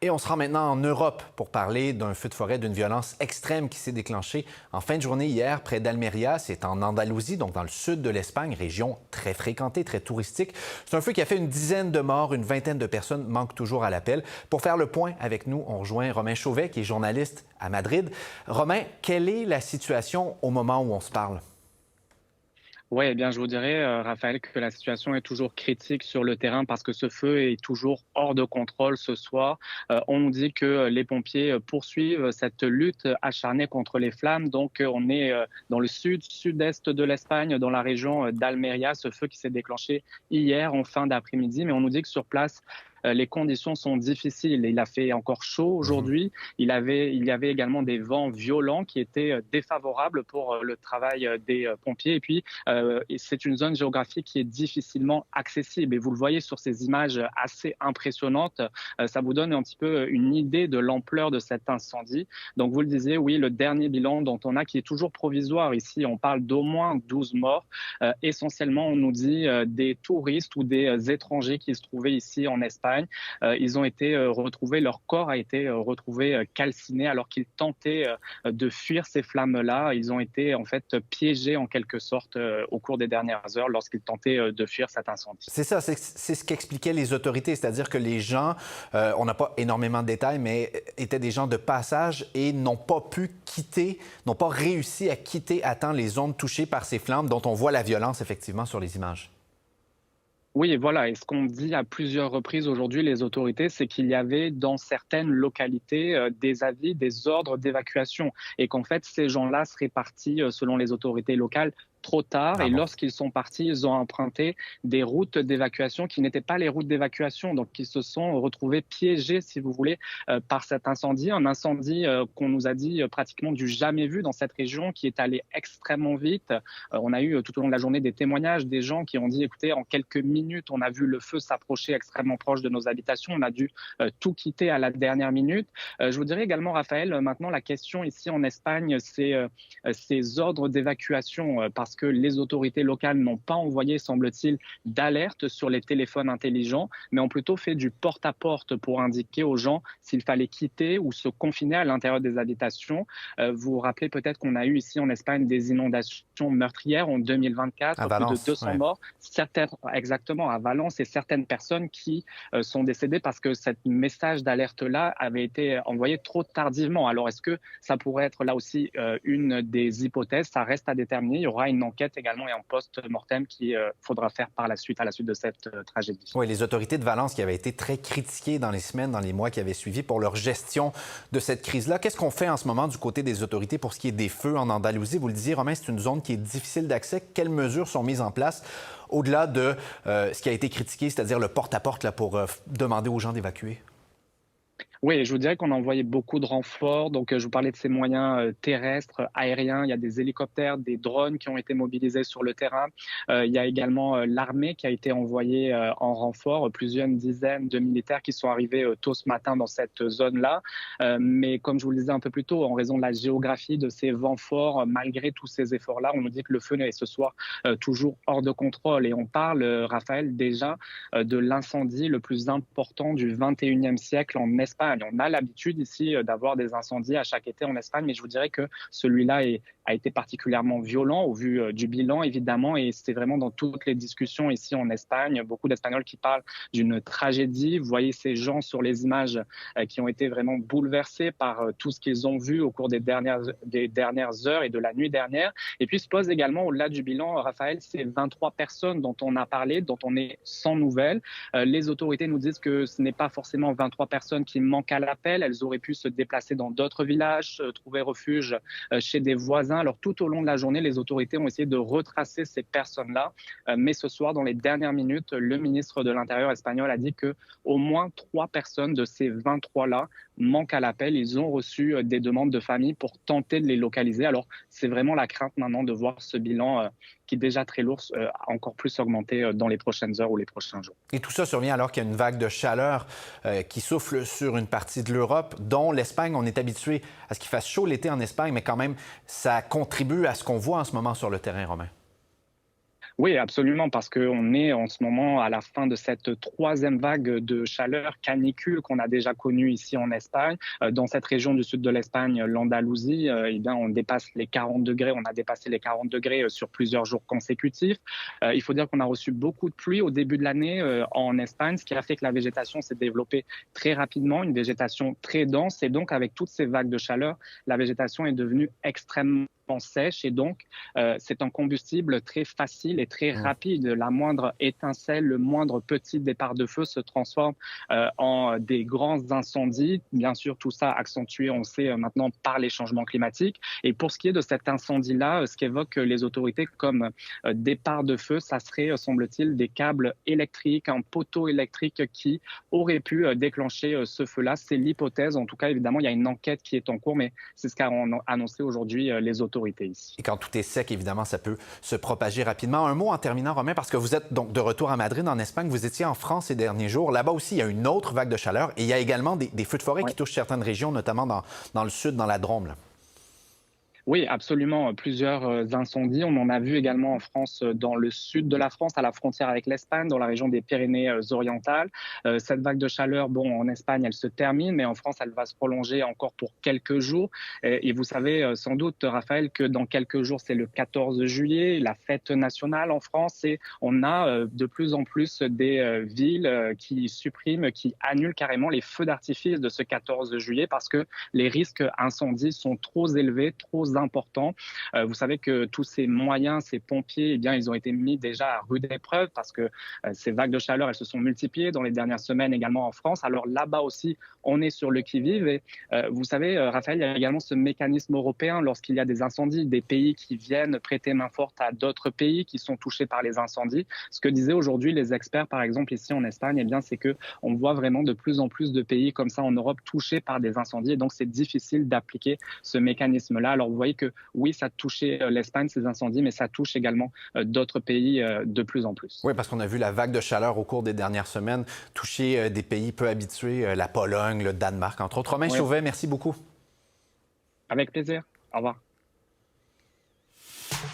Et on se rend maintenant en Europe pour parler d'un feu de forêt, d'une violence extrême qui s'est déclenchée en fin de journée hier près d'Almeria. C'est en Andalousie, donc dans le sud de l'Espagne, région très fréquentée, très touristique. C'est un feu qui a fait une dizaine de morts, une vingtaine de personnes manquent toujours à l'appel. Pour faire le point avec nous, on rejoint Romain Chauvet, qui est journaliste à Madrid. Romain, quelle est la situation au moment où on se parle? Oui, eh bien, je vous dirais, Raphaël, que la situation est toujours critique sur le terrain parce que ce feu est toujours hors de contrôle ce soir. On nous dit que les pompiers poursuivent cette lutte acharnée contre les flammes. Donc, on est dans le sud-est de l'Espagne, dans la région d'Almeria, ce feu qui s'est déclenché hier en fin d'après-midi. Mais on nous dit que sur place, les conditions sont difficiles. Il a fait encore chaud aujourd'hui. Il y avait également des vents violents qui étaient défavorables pour le travail des pompiers. Et puis, c'est une zone géographique qui est difficilement accessible. Et vous le voyez sur ces images assez impressionnantes. Ça vous donne un petit peu une idée de l'ampleur de cet incendie. Donc, vous le disiez, oui, le dernier bilan dont on a, qui est toujours provisoire ici, on parle d'au moins 12 morts. Essentiellement, on nous dit des touristes ou des étrangers qui se trouvaient ici en Espagne. Ils ont été retrouvés, leur corps a été retrouvé calciné alors qu'ils tentaient de fuir ces flammes-là. Ils ont été en fait piégés en quelque sorte au cours des dernières heures lorsqu'ils tentaient de fuir cet incendie. C'est ça, c'est ce qu'expliquaient les autorités, c'est-à-dire que les gens, on n'a pas énormément de détails, mais étaient des gens de passage et n'ont pas pu quitter, n'ont pas réussi à quitter à temps les zones touchées par ces flammes dont on voit la violence effectivement sur les images. Oui, voilà. Et ce qu'on dit à plusieurs reprises aujourd'hui, les autorités, c'est qu'il y avait dans certaines localités des avis, des ordres d'évacuation et qu'en fait, ces gens-là seraient partis, selon les autorités locales, trop tard. Ah Et bon? lorsqu'ils sont partis, ils ont emprunté des routes d'évacuation qui n'étaient pas les routes d'évacuation. Donc, ils se sont retrouvés piégés, si vous voulez, par cet incendie. Un incendie qu'on nous a dit pratiquement du jamais vu dans cette région, qui est allé extrêmement vite. On a eu tout au long de la journée des témoignages des gens qui ont dit, écoutez, en quelques minutes, on a vu le feu s'approcher extrêmement proche de nos habitations. On a dû tout quitter à la dernière minute. Je vous dirais également, Raphaël, maintenant, la question ici en Espagne, c'est ces ordres d'évacuation, parce que les autorités locales n'ont pas envoyé, semble-t-il, d'alerte sur les téléphones intelligents, mais ont plutôt fait du porte-à-porte pour indiquer aux gens s'il fallait quitter ou se confiner à l'intérieur des habitations. Vous vous rappelez peut-être qu'on a eu ici en Espagne des inondations meurtrières en 2024, À plus de Valence, 200 oui. morts, exactement à Valence, et certaines personnes qui sont décédées parce que ce message d'alerte-là avait été envoyé trop tardivement. Alors, est-ce que ça pourrait être là aussi une des hypothèses? Ça reste à déterminer. Il y aura une enquête également et un post-mortem qu'il faudra faire par la suite, à la suite de cette tragédie. Oui, les autorités de Valence qui avaient été très critiquées dans les semaines, dans les mois qui avaient suivi pour leur gestion de cette crise-là. Qu'est-ce qu'on fait en ce moment du côté des autorités pour ce qui est des feux en Andalousie? Vous le disiez, Romain, c'est une zone qui est difficile d'accès. Quelles mesures sont mises en place au-delà de ce qui a été critiqué, c'est-à-dire le porte-à-porte là, pour demander aux gens d'évacuer? Oui, je vous dirais qu'on a envoyé beaucoup de renforts. Donc, je vous parlais de ces moyens terrestres, aériens. Il y a des hélicoptères, des drones qui ont été mobilisés sur le terrain. Il y a également l'armée qui a été envoyée en renfort, plusieurs dizaines de militaires qui sont arrivés tôt ce matin dans cette zone-là. Mais comme je vous le disais un peu plus tôt, en raison de la géographie de ces vents forts, malgré tous ces efforts-là, on nous dit que le feu est ce soir toujours hors de contrôle. Et on parle, Raphaël, déjà de l'incendie le plus important du 21e siècle en Espagne. On a l'habitude ici d'avoir des incendies à chaque été en Espagne, mais je vous dirais que celui-là a été particulièrement violent au vu du bilan, évidemment, et c'est vraiment dans toutes les discussions ici en Espagne, beaucoup d'Espagnols qui parlent d'une tragédie. Vous voyez ces gens sur les images qui ont été vraiment bouleversés par tout ce qu'ils ont vu au cours des dernières heures et de la nuit dernière. Et puis se pose également, au-delà du bilan, Raphaël, ces 23 personnes dont on a parlé, dont on est sans nouvelles. Les autorités nous disent que ce n'est pas forcément 23 personnes qui manquent à l'appel. Elles auraient pu se déplacer dans d'autres villages, trouver refuge chez des voisins. Alors, tout au long de la journée, les autorités ont essayé de retracer ces personnes-là. Mais ce soir, dans les dernières minutes, le ministre de l'Intérieur espagnol a dit que au moins 3 personnes de ces 23-là manquent à l'appel. Ils ont reçu des demandes de famille pour tenter de les localiser. Alors, c'est vraiment la crainte maintenant de voir ce bilan qui est déjà très lourd, encore plus augmenter dans les prochaines heures ou les prochains jours. Et tout ça survient alors qu'il y a une vague de chaleur qui souffle sur une partie de l'Europe, dont l'Espagne. On est habitué à ce qu'il fasse chaud l'été en Espagne, mais quand même, ça contribue à ce qu'on voit en ce moment sur le terrain, Romain. Oui, absolument, parce qu'on est en ce moment à la fin de cette troisième vague de chaleur canicule qu'on a déjà connue ici en Espagne. Dans cette région du sud de l'Espagne, l'Andalousie, eh bien, on dépasse les 40 degrés. On a dépassé les 40 degrés sur plusieurs jours consécutifs. Il faut dire qu'on a reçu beaucoup de pluie au début de l'année en Espagne, ce qui a fait que la végétation s'est développée très rapidement, une végétation très dense. Et donc, avec toutes ces vagues de chaleur, la végétation est devenue extrêmement sèche et donc c'est un combustible très facile et très rapide. La moindre étincelle, le moindre petit départ de feu se transforme en des grands incendies. Bien sûr, tout ça accentué, on sait maintenant, par les changements climatiques. Et pour ce qui est de cet incendie-là, ce qu'évoquent les autorités comme départ de feu, ça serait, semble-t-il, des câbles électriques, un poteau électrique qui aurait pu déclencher ce feu-là. C'est l'hypothèse. En tout cas, évidemment, il y a une enquête qui est en cours, mais c'est ce qu'a annoncé aujourd'hui les autorités ici. Et quand tout est sec, évidemment, ça peut se propager rapidement. Un mot en terminant, Romain, parce que vous êtes donc de retour à Madrid, en Espagne. Vous étiez en France ces derniers jours. Là-bas aussi, il y a une autre vague de chaleur et il y a également des feux de forêt qui touchent certaines régions, notamment dans le sud, dans la Drôme, là. Oui, absolument. Plusieurs incendies. On en a vu également en France, dans le sud de la France, à la frontière avec l'Espagne, dans la région des Pyrénées-Orientales. Cette vague de chaleur, bon, en Espagne, elle se termine, mais en France, elle va se prolonger encore pour quelques jours. Et vous savez sans doute, Raphaël, que dans quelques jours, c'est le 14 juillet, la fête nationale en France, et on a de plus en plus des villes qui suppriment, qui annulent carrément les feux d'artifice de ce 14 juillet parce que les risques incendies sont trop élevés, trop importants. Vous savez que tous ces moyens, ces pompiers, eh bien, ils ont été mis déjà à rude épreuve parce que ces vagues de chaleur, elles se sont multipliées dans les dernières semaines également en France. Alors là-bas aussi, on est sur le qui-vive. Et vous savez, Raphaël, il y a également ce mécanisme européen lorsqu'il y a des incendies, des pays qui viennent prêter main forte à d'autres pays qui sont touchés par les incendies. Ce que disaient aujourd'hui les experts, par exemple ici en Espagne, eh bien, c'est que on voit vraiment de plus en plus de pays comme ça en Europe touchés par des incendies. Et donc, c'est difficile d'appliquer ce mécanisme-là. Alors, vous voyez que oui, ça touchait l'Espagne, ces incendies, mais ça touche également d'autres pays de plus en plus. Oui, parce qu'on a vu la vague de chaleur au cours des dernières semaines toucher des pays peu habitués, la Pologne, le Danemark, entre autres. Romain Chauvet, merci beaucoup. Avec plaisir. Au revoir.